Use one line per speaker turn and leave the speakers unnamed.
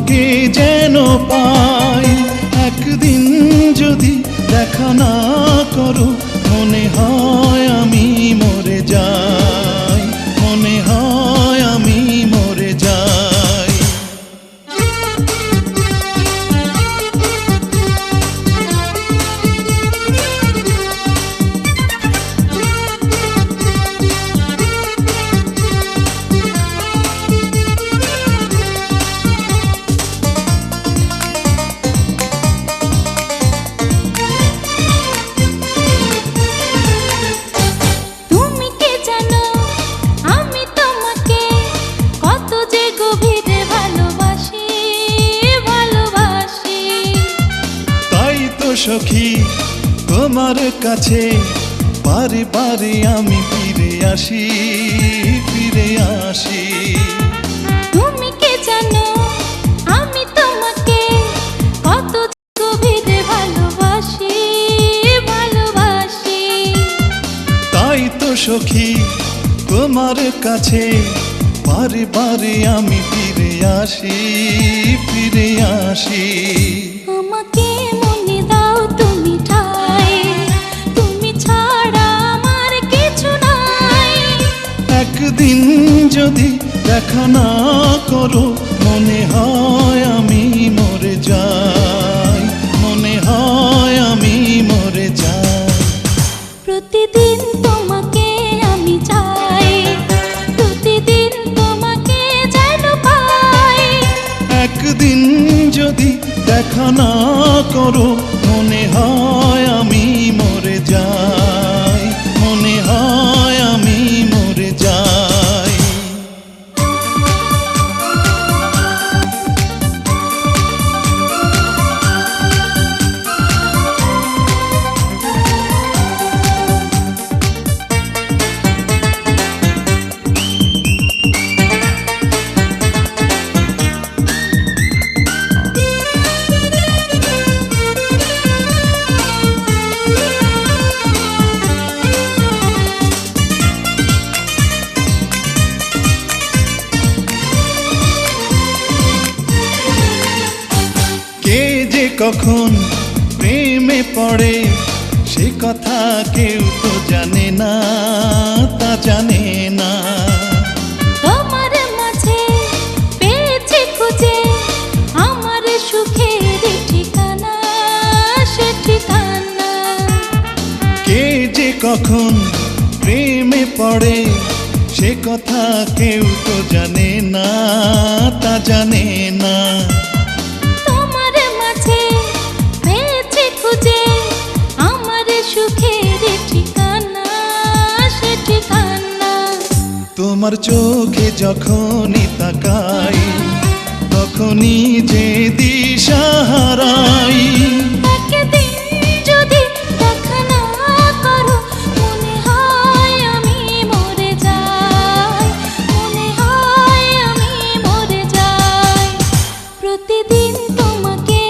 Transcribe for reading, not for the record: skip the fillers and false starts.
তোমাকে যেন পাই। একদিন যদি দেখা না করো মনে হয় আমি মরে যাই, মনে হয় আমি মরে যাই। সখী তোমার কাছে বারে বারে আমি ফিরে আসি, ফিরে আসি।
তুমি কে জানো আমি তোমাকে কত গভীরে ভালোবাসি, ভালোবাসি।
তাই তো সখী তোমার কাছে বারে বারে আমি ফিরে আসি, ফিরে আসি।
আমাকে মনে দাও তুমি ঠাই, তুমি ছাড়া আমার কিছু নাই।
একদিন যদি দেখা না করো মনে হয় আমি মরে যাই, মনে হয় আমি মরে যাই।
প্রতিদিন তোমাকে আমি চাই, প্রতিদিন তোমাকে যেন পাই।
একদিন যদি দেখা না করো মনে হয় আমি মরে যাই, মনে হয় আমি মরে যাই। কখন প্রেমে পড়ে সে কথা কেউ তো জানে না, তা জানে না।
তোমার মাঝে পেয়েছি খুঁজে আমার সুখের ঠিকানা, সে ঠিকানা।
কে যে কখন প্রেমে পড়ে সে কথা কেউ তো জানে না, তা জানে না। তোমার চোখে যখনই তাকাই তখনই যে দিশা হারাই।
একদিন যদি দেখা না করো মনে হয় আমি মরে যাই, মনে হয় আমি মরে যাই। প্রতিদিন তোমাকে